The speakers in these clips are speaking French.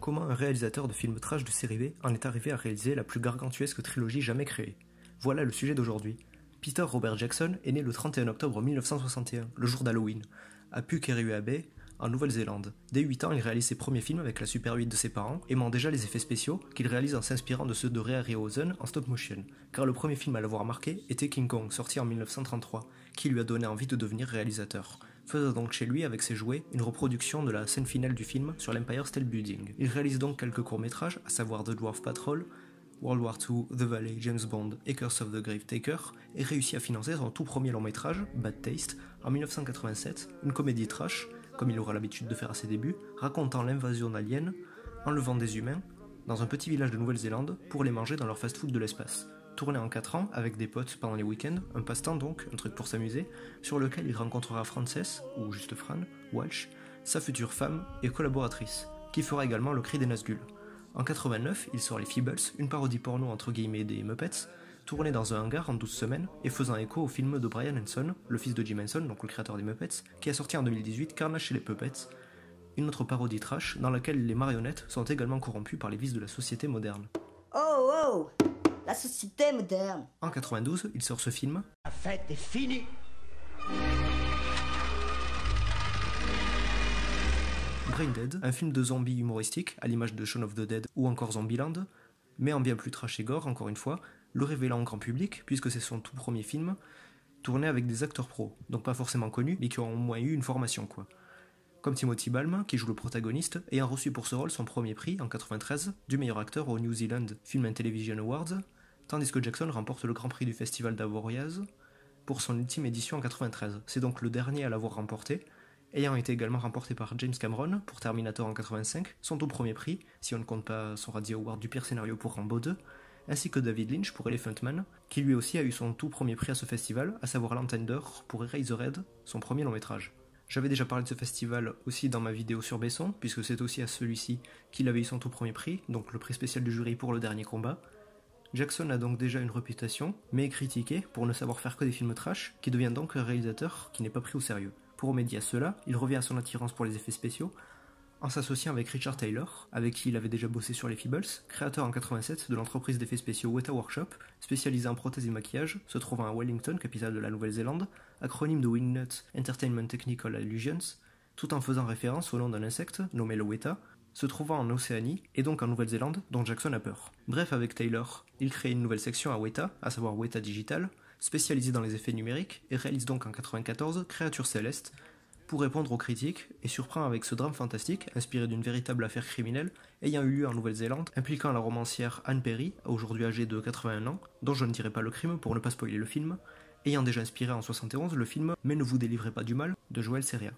comment un réalisateur de films trash de série B en est arrivé à réaliser la plus gargantuesque trilogie jamais créée. Voilà le sujet d'aujourd'hui. Peter Robert Jackson est né le 31 octobre 1961, le jour d'Halloween, à Pukereua Bay, en Nouvelle-Zélande. Dès 8 ans, il réalise ses premiers films avec la Super 8 de ses parents, aimant déjà les effets spéciaux qu'il réalise en s'inspirant de ceux de Ray Harryhausen en stop motion, car le premier film à l'avoir marqué était King Kong, sorti en 1933, qui lui a donné envie de devenir réalisateur. Faisant donc chez lui, avec ses jouets, une reproduction de la scène finale du film sur l'Empire State Building. Il réalise donc quelques courts-métrages, à savoir The Dwarf Patrol, World War II, The Valley, James Bond et Curse of the Grave Taker, et réussit à financer son tout premier long-métrage, Bad Taste, en 1987, une comédie trash, comme il aura l'habitude de faire à ses débuts, racontant l'invasion aliens, enlevant des humains, dans un petit village de Nouvelle-Zélande, pour les manger dans leur fast-food de l'espace. Tourné en 4 ans, avec des potes pendant les week-ends, un passe-temps donc, un truc pour s'amuser, sur lequel il rencontrera Frances, ou juste Fran, Walsh, sa future femme et collaboratrice, qui fera également le cri des Nazgûl. En 89, il sort Les Feebles, une parodie porno entre guillemets des Muppets, tournée dans un hangar en 12 semaines et faisant écho au film de Brian Henson, le fils de Jim Henson, donc le créateur des Muppets, qui a sorti en 2018 Carnage chez les Puppets, une autre parodie trash dans laquelle les marionnettes sont également corrompues par les vices de la société moderne. Oh oh, la société moderne. En 92, il sort ce film. La fête est finie. Brain Dead, un film de zombies humoristique, à l'image de Shaun of the Dead ou encore Zombieland, mais en bien plus trash et gore, encore une fois, le révélant au grand public, puisque c'est son tout premier film, tourné avec des acteurs pros, donc pas forcément connus, mais qui ont au moins eu une formation, quoi. Comme Timothy Balm, qui joue le protagoniste, ayant reçu pour ce rôle son premier prix, en 93, du meilleur acteur au New Zealand Film and Television Awards, tandis que Jackson remporte le grand prix du festival d'Avoriaz pour son ultime édition en 93. C'est donc le dernier à l'avoir remporté, ayant été également remporté par James Cameron pour Terminator en 85, son tout premier prix, si on ne compte pas son Razzie Award du pire scénario pour Rambo 2, ainsi que David Lynch pour Elephant Man, qui lui aussi a eu son tout premier prix à ce festival, à savoir l'Entender pour Eraserhead, son premier long métrage. J'avais déjà parlé de ce festival aussi dans ma vidéo sur Besson, puisque c'est aussi à celui-ci qu'il avait eu son tout premier prix, donc le prix spécial du jury pour Le Dernier Combat. Jackson a donc déjà une réputation, mais est critiqué pour ne savoir faire que des films trash, qui devient donc un réalisateur qui n'est pas pris au sérieux. Pour remédier à cela, il revient à son attirance pour les effets spéciaux, en s'associant avec Richard Taylor, avec qui il avait déjà bossé sur les Feebles, créateur en 87 de l'entreprise d'effets spéciaux Weta Workshop, spécialisée en prothèses et maquillage, se trouvant à Wellington, capitale de la Nouvelle-Zélande, acronyme de Wingnut Entertainment Technical Illusions, tout en faisant référence au nom d'un insecte, nommé le Weta, se trouvant en Océanie, et donc en Nouvelle-Zélande, dont Jackson a peur. Bref, avec Taylor, il crée une nouvelle section à Weta, à savoir Weta Digital, spécialisée dans les effets numériques, et réalise donc en 94 Créature Céleste, pour répondre aux critiques, et surprend avec ce drame fantastique, inspiré d'une véritable affaire criminelle, ayant eu lieu en Nouvelle-Zélande, impliquant la romancière Anne Perry, aujourd'hui âgée de 81 ans, dont je ne dirai pas le crime pour ne pas spoiler le film, ayant déjà inspiré en 71 le film « Mais ne vous délivrez pas du mal » de Joël Seria.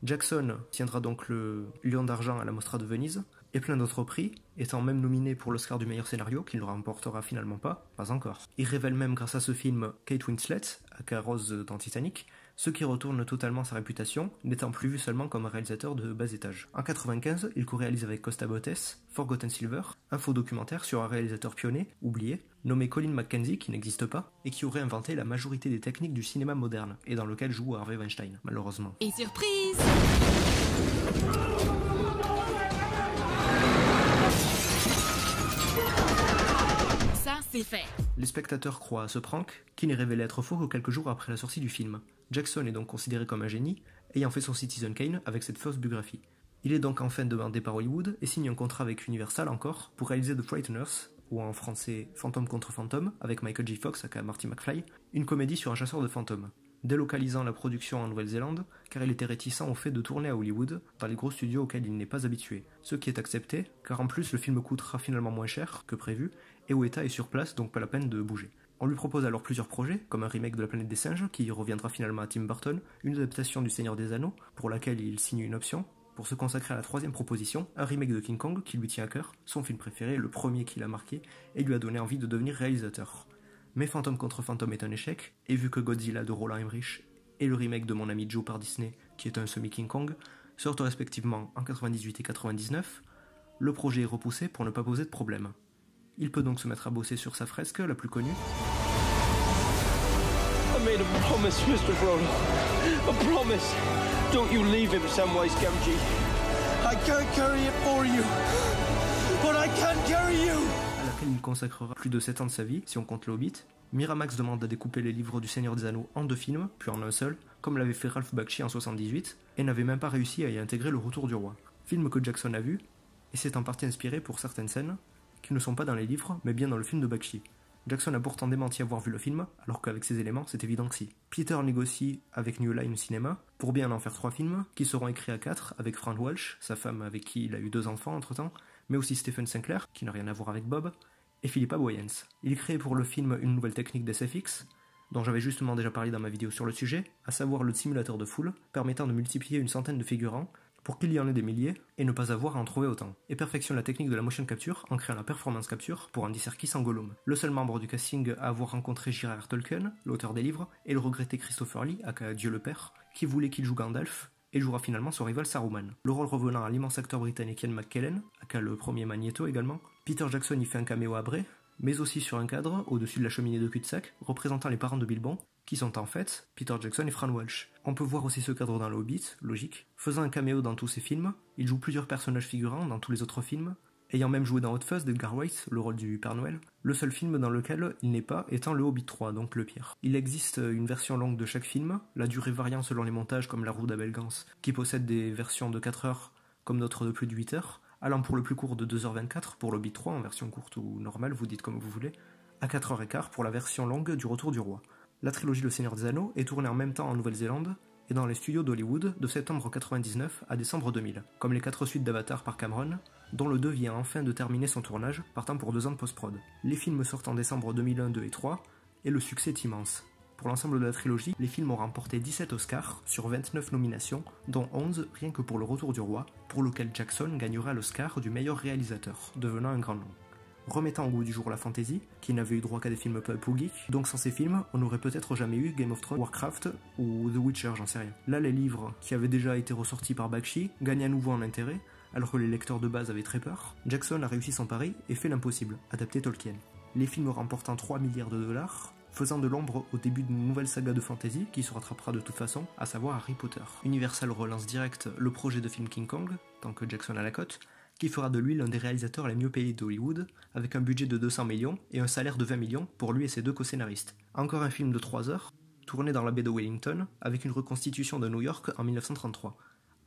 Jackson tiendra donc le Lion d'Argent à la Mostra de Venise, et plein d'autres prix, étant même nominé pour l'Oscar du meilleur scénario, qu'il ne remportera finalement pas encore. Il révèle même grâce à ce film Kate Winslet, aka Rose dans Titanic, ce qui retourne totalement sa réputation, n'étant plus vu seulement comme un réalisateur de bas étage. En 95, il co-réalise avec Costa Botes Forgotten Silver, un faux documentaire sur un réalisateur pionnier, oublié, nommé Colin McKenzie, qui n'existe pas, et qui aurait inventé la majorité des techniques du cinéma moderne, et dans lequel joue Harvey Weinstein, malheureusement. Et surprise! Ça, c'est fait. Les spectateurs croient à ce prank, qui n'est révélé être faux que quelques jours après la sortie du film. Jackson est donc considéré comme un génie, ayant fait son Citizen Kane avec cette fausse biographie. Il est donc enfin demandé par Hollywood et signe un contrat avec Universal encore pour réaliser The Frighteners, ou en français Fantôme contre Fantôme, avec Michael J. Fox aka Marty McFly, une comédie sur un chasseur de fantômes. Délocalisant la production en Nouvelle-Zélande, car il était réticent au fait de tourner à Hollywood, dans les gros studios auxquels il n'est pas habitué. Ce qui est accepté, car en plus le film coûtera finalement moins cher que prévu, et Weta est sur place, donc pas la peine de bouger. On lui propose alors plusieurs projets, comme un remake de La Planète des Singes, qui reviendra finalement à Tim Burton, une adaptation du Seigneur des Anneaux, pour laquelle il signe une option, pour se consacrer à la troisième proposition, un remake de King Kong qui lui tient à cœur, son film préféré, le premier qui l'a marqué, et lui a donné envie de devenir réalisateur. Mais Fantôme contre Fantôme est un échec, et vu que Godzilla de Roland Emmerich et le remake de Mon ami Joe par Disney, qui est un semi-King Kong, sortent respectivement en 98 et 99, le projet est repoussé pour ne pas poser de problème. Il peut donc se mettre à bosser sur sa fresque la plus connue. I made a promise, Mr. Frodo. A promise. Don't you leave him, Samwise Gamgee. I can't carry it for you. but I can't carry you! À laquelle il consacrera plus de 7 ans de sa vie, si on compte le Hobbit. Miramax demande à découper les livres du Seigneur des Anneaux en 2 films, puis en un seul, comme l'avait fait Ralph Bakshi en 78, et n'avait même pas réussi à y intégrer le Retour du Roi. Film que Jackson a vu, et s'est en partie inspiré pour certaines scènes, qui ne sont pas dans les livres, mais bien dans le film de Bakshi. Jackson a pourtant démenti avoir vu le film, alors qu'avec ces éléments, c'est évident que si. Peter négocie avec New Line Cinema pour bien en faire 3 films, qui seront écrits à 4 avec Fran Walsh, sa femme avec qui il a eu 2 enfants entre-temps, mais aussi Stephen Sinclair, qui n'a rien à voir avec Bob, et Philippa Boyens. Il crée pour le film une nouvelle technique d'SFX, dont j'avais justement déjà parlé dans ma vidéo sur le sujet, à savoir le simulateur de foule, permettant de multiplier une centaine de figurants, pour qu'il y en ait des milliers, et ne pas avoir à en trouver autant, et perfectionne la technique de la motion capture en créant la performance capture pour Andy Serkis en Gollum. Le seul membre du casting à avoir rencontré J.R.R. Tolkien, l'auteur des livres, et le regretté Christopher Lee, aka Dieu le Père, qui voulait qu'il joue Gandalf, et jouera finalement son rival Saruman. Le rôle revenant à l'immense acteur britannique Ian McKellen, aka le premier Magneto également. Peter Jackson y fait un caméo à Bray, mais aussi sur un cadre, au-dessus de la cheminée de cul-de-sac, représentant les parents de Bilbon, qui sont en fait Peter Jackson et Fran Walsh. On peut voir aussi ce cadre dans le Hobbit, logique. Faisant un caméo dans tous ses films, il joue plusieurs personnages figurants dans tous les autres films, ayant même joué dans Hot Fuzz d'Edgar Wright, le rôle du Père Noël, le seul film dans lequel il n'est pas étant le Hobbit 3, donc le pire. Il existe une version longue de chaque film, la durée variant selon les montages comme La Roue d'Abel Gans, qui possède des versions de 4 heures comme d'autres de plus de 8 heures, allant pour le plus court de 2h24 pour le Hobbit 3 en version courte ou normale, vous dites comme vous voulez, à 4h15 pour la version longue du Retour du Roi. La trilogie Le Seigneur des Anneaux est tournée en même temps en Nouvelle-Zélande et dans les studios d'Hollywood de septembre 1999 à décembre 2000, comme les 4 suites d'Avatar par Cameron, dont le 2 vient enfin de terminer son tournage, partant pour 2 ans de post-prod. Les films sortent en décembre 2001, 2 et 3, et le succès est immense. Pour l'ensemble de la trilogie, les films ont remporté 17 Oscars sur 29 nominations, dont 11 rien que pour Le Retour du Roi, pour lequel Jackson gagnera l'Oscar du meilleur réalisateur, devenant un grand nom. Remettant au goût du jour la fantasy, qui n'avait eu droit qu'à des films pulp ou geek, donc sans ces films, on n'aurait peut-être jamais eu Game of Thrones, Warcraft ou The Witcher, j'en sais rien. Là, les livres, qui avaient déjà été ressortis par Bakshi, gagnent à nouveau en intérêt, alors que les lecteurs de base avaient très peur. Jackson a réussi son pari et fait l'impossible, adapter Tolkien. Les films remportant 3 milliards de dollars, faisant de l'ombre au début d'une nouvelle saga de fantasy qui se rattrapera de toute façon, à savoir Harry Potter. Universal relance direct le projet de film King Kong, tant que Jackson a la cote, qui fera de lui l'un des réalisateurs les mieux payés d'Hollywood, avec un budget de 200 millions et un salaire de 20 millions pour lui et ses 2 co-scénaristes. Encore un film de 3 heures, tourné dans la baie de Wellington, avec une reconstitution de New York en 1933.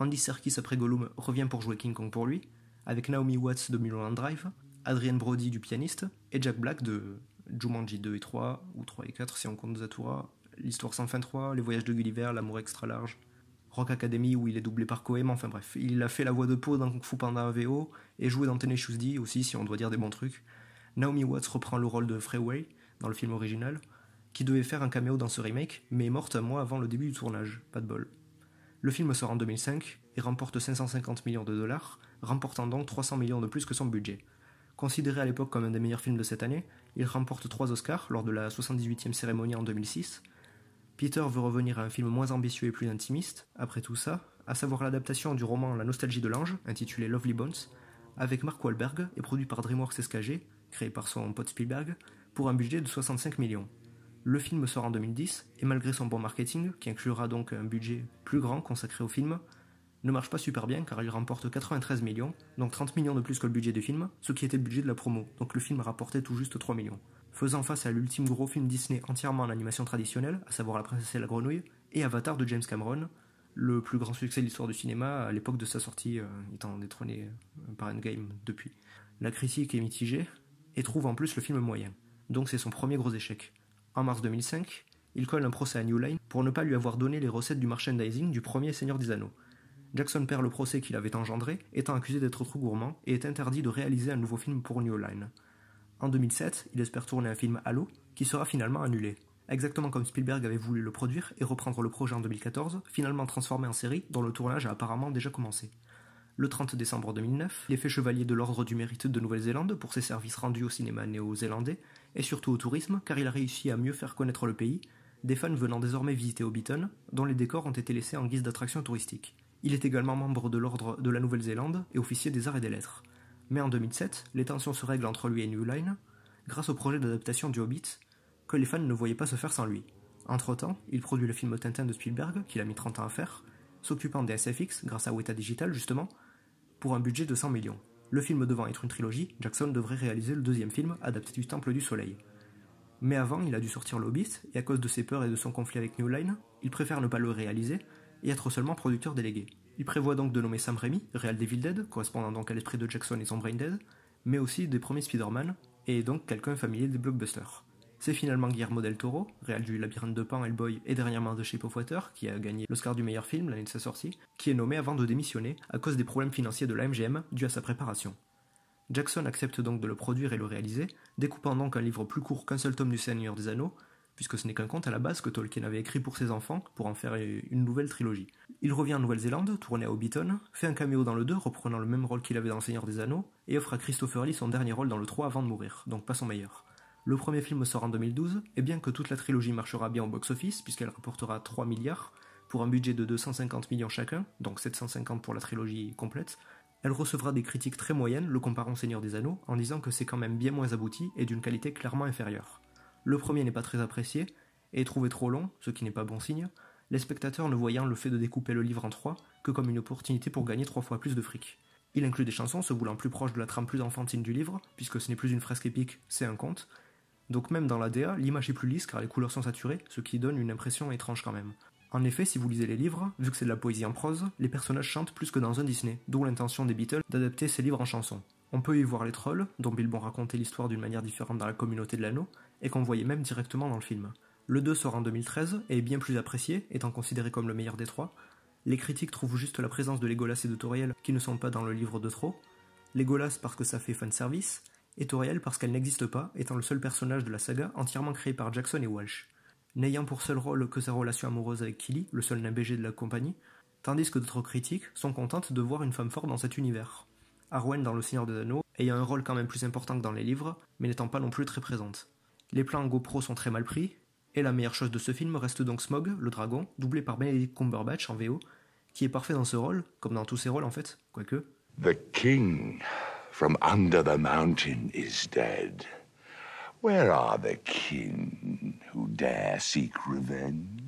Andy Serkis après Gollum revient pour jouer King Kong pour lui, avec Naomi Watts de Mulholland Drive, Adrian Brody du pianiste, et Jack Black de Jumanji 2 et 3, ou 3 et 4 si on compte Zathura, L'Histoire sans fin 3, Les Voyages de Gulliver, L'amour extra large, Rock Academy où il est doublé par Cohen, enfin bref, il a fait la voix de Poe dans Kung Fu Panda VO, et joué dans Tenacious D aussi si on doit dire des bons trucs. Naomi Watts reprend le rôle de Freeway dans le film original, qui devait faire un caméo dans ce remake, mais est morte un mois avant le début du tournage, pas de bol. Le film sort en 2005 et remporte 550 millions de dollars, remportant donc 300 millions de plus que son budget. Considéré à l'époque comme un des meilleurs films de cette année, il remporte 3 Oscars lors de la 78e cérémonie en 2006. Peter veut revenir à un film moins ambitieux et plus intimiste, après tout ça, à savoir l'adaptation du roman La Nostalgie de l'Ange, intitulé Lovely Bones, avec Mark Wahlberg et produit par DreamWorks SKG, créé par son pote Spielberg, pour un budget de 65 millions. Le film sort en 2010, et malgré son bon marketing, qui inclura donc un budget plus grand consacré au film, ne marche pas super bien car il remporte 93 millions, donc 30 millions de plus que le budget du film, ce qui était le budget de la promo, donc le film rapportait tout juste 3 millions. Faisant face à l'ultime gros film Disney entièrement en animation traditionnelle, à savoir La Princesse et la Grenouille, et Avatar de James Cameron, le plus grand succès de l'histoire du cinéma à l'époque de sa sortie, étant détrôné par Endgame depuis. La critique est mitigée, et trouve en plus le film moyen. Donc c'est son premier gros échec. En mars 2005, il colle un procès à New Line pour ne pas lui avoir donné les recettes du merchandising du premier Seigneur des Anneaux. Jackson perd le procès qu'il avait engendré, étant accusé d'être trop gourmand, et est interdit de réaliser un nouveau film pour New Line. En 2007, il espère tourner un film Halo, qui sera finalement annulé. Exactement comme Spielberg avait voulu le produire et reprendre le projet en 2014, finalement transformé en série, dont le tournage a apparemment déjà commencé. Le 30 décembre 2009, il est fait chevalier de l'Ordre du Mérite de Nouvelle-Zélande pour ses services rendus au cinéma néo-zélandais, et surtout au tourisme, car il a réussi à mieux faire connaître le pays, des fans venant désormais visiter Hobbiton, dont les décors ont été laissés en guise d'attraction touristique. Il est également membre de l'Ordre de la Nouvelle-Zélande et officier des Arts et des Lettres. Mais en 2007, les tensions se règlent entre lui et New Line, grâce au projet d'adaptation du Hobbit, que les fans ne voyaient pas se faire sans lui. Entre-temps, il produit le film Tintin de Spielberg, qu'il a mis 30 ans à faire, s'occupant des SFX grâce à Weta Digital justement, pour un budget de 100 millions. Le film devant être une trilogie, Jackson devrait réaliser le deuxième film, adapté du Temple du Soleil. Mais avant, il a dû sortir Le Hobbit, et à cause de ses peurs et de son conflit avec New Line, il préfère ne pas le réaliser et être seulement producteur délégué. Il prévoit donc de nommer Sam Raimi, réal d'Evil Dead, correspondant donc à l'esprit de Jackson et son Brain Dead, mais aussi des premiers Spider-Man, et donc quelqu'un familier des blockbusters. C'est finalement Guillermo del Toro, réal du Labyrinthe de Pan, Hellboy et dernièrement The Shape of Water, qui a gagné l'Oscar du meilleur film l'année de sa sortie, qui est nommé avant de démissionner à cause des problèmes financiers de la MGM dus à sa préparation. Jackson accepte donc de le produire et le réaliser, découpant donc un livre plus court qu'un seul tome du Seigneur des Anneaux, puisque ce n'est qu'un conte à la base que Tolkien avait écrit pour ses enfants pour en faire une nouvelle trilogie. Il revient en Nouvelle-Zélande, tourné à Hobbiton, fait un caméo dans le 2 reprenant le même rôle qu'il avait dans Le Seigneur des Anneaux, et offre à Christopher Lee son dernier rôle dans le 3 avant de mourir, donc pas son meilleur. Le premier film sort en 2012, et bien que toute la trilogie marchera bien au box-office, puisqu'elle rapportera 3 milliards, pour un budget de 250 millions chacun, donc 750 pour la trilogie complète, elle recevra des critiques très moyennes le comparant au Seigneur des Anneaux, en disant que c'est quand même bien moins abouti et d'une qualité clairement inférieure. Le premier n'est pas très apprécié, et est trouvé trop long, ce qui n'est pas bon signe, les spectateurs ne voyant le fait de découper le livre en 3 que comme une opportunité pour gagner 3 fois plus de fric. Il inclut des chansons se voulant plus proches de la trame plus enfantine du livre, puisque ce n'est plus une fresque épique, c'est un conte, donc même dans la DA, l'image est plus lisse car les couleurs sont saturées, ce qui donne une impression étrange quand même. En effet, si vous lisez les livres, vu que c'est de la poésie en prose, les personnages chantent plus que dans un Disney, d'où l'intention des Beatles d'adapter ces livres en chansons. On peut y voir les trolls, dont Bilbon racontait l'histoire d'une manière différente dans la communauté de l'anneau, et qu'on voyait même directement dans le film. Le 2 sort en 2013 et est bien plus apprécié, étant considéré comme le meilleur des trois. Les critiques trouvent juste la présence de Legolas et de Toriel qui ne sont pas dans le livre de trop. Legolas parce que ça fait fanservice, et Toriel parce qu'elle n'existe pas, étant le seul personnage de la saga entièrement créé par Jackson et Walsh. N'ayant pour seul rôle que sa relation amoureuse avec Killy, le seul nain BG de la compagnie, tandis que d'autres critiques sont contentes de voir une femme forte dans cet univers. Arwen dans Le Seigneur des Anneaux ayant un rôle quand même plus important que dans les livres, mais n'étant pas non plus très présente. Les plans GoPro sont très mal pris, et la meilleure chose de ce film reste donc Smaug, le dragon, doublé par Benedict Cumberbatch en VO, qui est parfait dans ce rôle, comme dans tous ses rôles en fait, quoique. The king from under the mountain is dead. Where are the kin who dare seek revenge?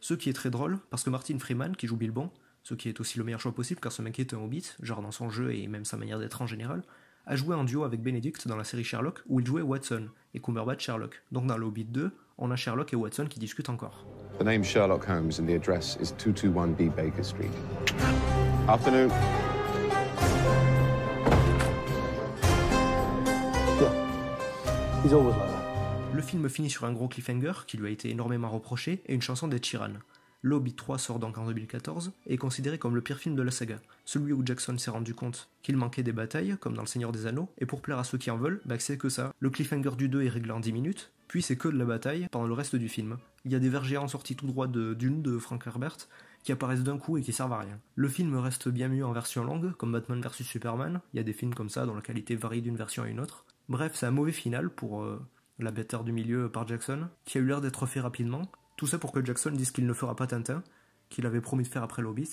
Ce qui est très drôle, parce que Martin Freeman, qui joue Bilbon, ce qui est aussi le meilleur choix possible car ce mec est un hobbit, genre dans son jeu et même sa manière d'être en général, a joué en duo avec Benedict dans la série Sherlock où il jouait Watson, et Cumberbatch Sherlock. Donc dans le Hobbit 2, on a Sherlock et Watson qui discutent encore. The name Sherlock Holmes and the address is 221B Baker Street. Afternoon. He's always like that. Le film finit sur un gros cliffhanger qui lui a été énormément reproché et une chanson d'Ed Sheeran. Le Hobbit 3 sort donc en 2014 et est considéré comme le pire film de la saga, celui où Jackson s'est rendu compte qu'il manquait des batailles, comme dans Le Seigneur des Anneaux, et pour plaire à ceux qui en veulent, c'est que ça. Le cliffhanger du 2 est réglé en 10 minutes, puis c'est que de la bataille pendant le reste du film. Il y a des vers géants sortis tout droit de Dune de Frank Herbert qui apparaissent d'un coup et qui servent à rien. Le film reste bien mieux en version longue, comme Batman vs Superman, il y a des films comme ça dont la qualité varie d'une version à une autre. Bref, c'est un mauvais final pour la bêtère du milieu par Jackson, qui a eu l'air d'être fait rapidement. Tout ça pour que Jackson dise qu'il ne fera pas Tintin, qu'il avait promis de faire après le Hobbit.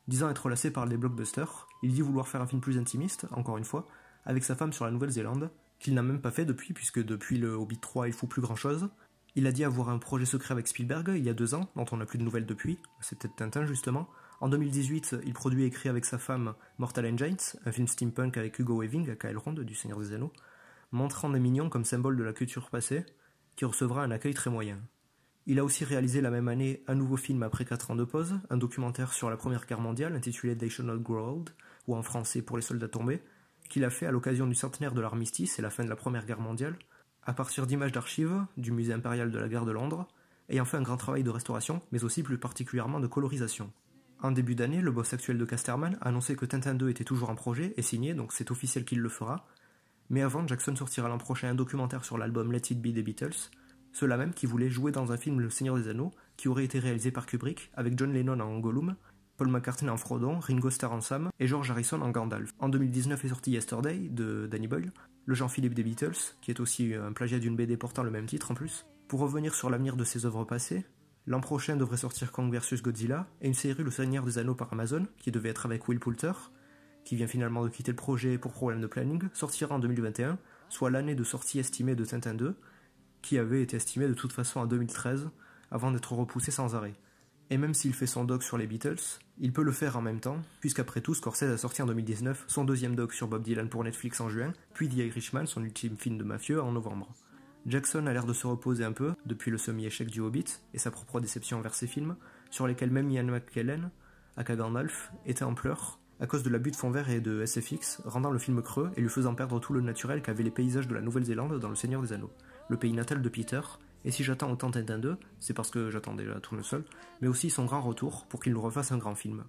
Disant être lassé par les blockbusters, il dit vouloir faire un film plus intimiste, encore une fois, avec sa femme sur la Nouvelle-Zélande, qu'il n'a même pas fait depuis, puisque depuis le Hobbit 3 il fout plus grand chose. Il a dit avoir un projet secret avec Spielberg il y a 2 ans, dont on n'a plus de nouvelles depuis, c'est peut-être Tintin justement. En 2018, il produit et écrit avec sa femme Mortal Engines, un film steampunk avec Hugo Weaving, aka Elrond du Seigneur des Anneaux, montrant des mignons comme symbole de la culture passée, qui recevra un accueil très moyen. Il a aussi réalisé la même année un nouveau film après 4 ans de pause, un documentaire sur la Première Guerre mondiale intitulé They Shall Not Grow Old, ou en français Pour les soldats tombés, qu'il a fait à l'occasion du centenaire de l'armistice et la fin de la Première Guerre mondiale, à partir d'images d'archives du Musée impérial de la guerre de Londres, ayant fait un grand travail de restauration, mais aussi plus particulièrement de colorisation. En début d'année, le boss actuel de Casterman a annoncé que Tintin 2 était toujours en projet et signé, donc c'est officiel qu'il le fera, mais avant, Jackson sortira l'an prochain un documentaire sur l'album Let It Be des Beatles, ceux-là même qui voulaient jouer dans un film Le Seigneur des Anneaux, qui aurait été réalisé par Kubrick, avec John Lennon en Gollum, Paul McCartney en Frodon, Ringo Starr en Sam, et George Harrison en Gandalf. En 2019 est sorti Yesterday, de Danny Boyle, le Jean-Philippe des Beatles, qui est aussi un plagiat d'une BD portant le même titre en plus. Pour revenir sur l'avenir de ses œuvres passées, l'an prochain devrait sortir Kong vs Godzilla, et une série Le Seigneur des Anneaux par Amazon, qui devait être avec Will Poulter, qui vient finalement de quitter le projet pour problème de planning, sortira en 2021, soit l'année de sortie estimée de Tintin 2, qui avait été estimée de toute façon en 2013, avant d'être repoussée sans arrêt. Et même s'il fait son doc sur les Beatles, il peut le faire en même temps, puisqu'après tout, Scorsese a sorti en 2019 son deuxième doc sur Bob Dylan pour Netflix en juin, puis The Irishman, son ultime film de mafieux, en novembre. Jackson a l'air de se reposer un peu, depuis le semi-échec du Hobbit, et sa propre déception envers ses films, sur lesquels même Ian McKellen, aka Gandalf, était en pleurs, à cause de l'abus de fond vert et de SFX, rendant le film creux et lui faisant perdre tout le naturel qu'avaient les paysages de la Nouvelle-Zélande dans Le Seigneur des Anneaux, le pays natal de Peter, et si j'attends autant Tintin 2, c'est parce que j'attends déjà Tournesol, mais aussi son grand retour pour qu'il nous refasse un grand film.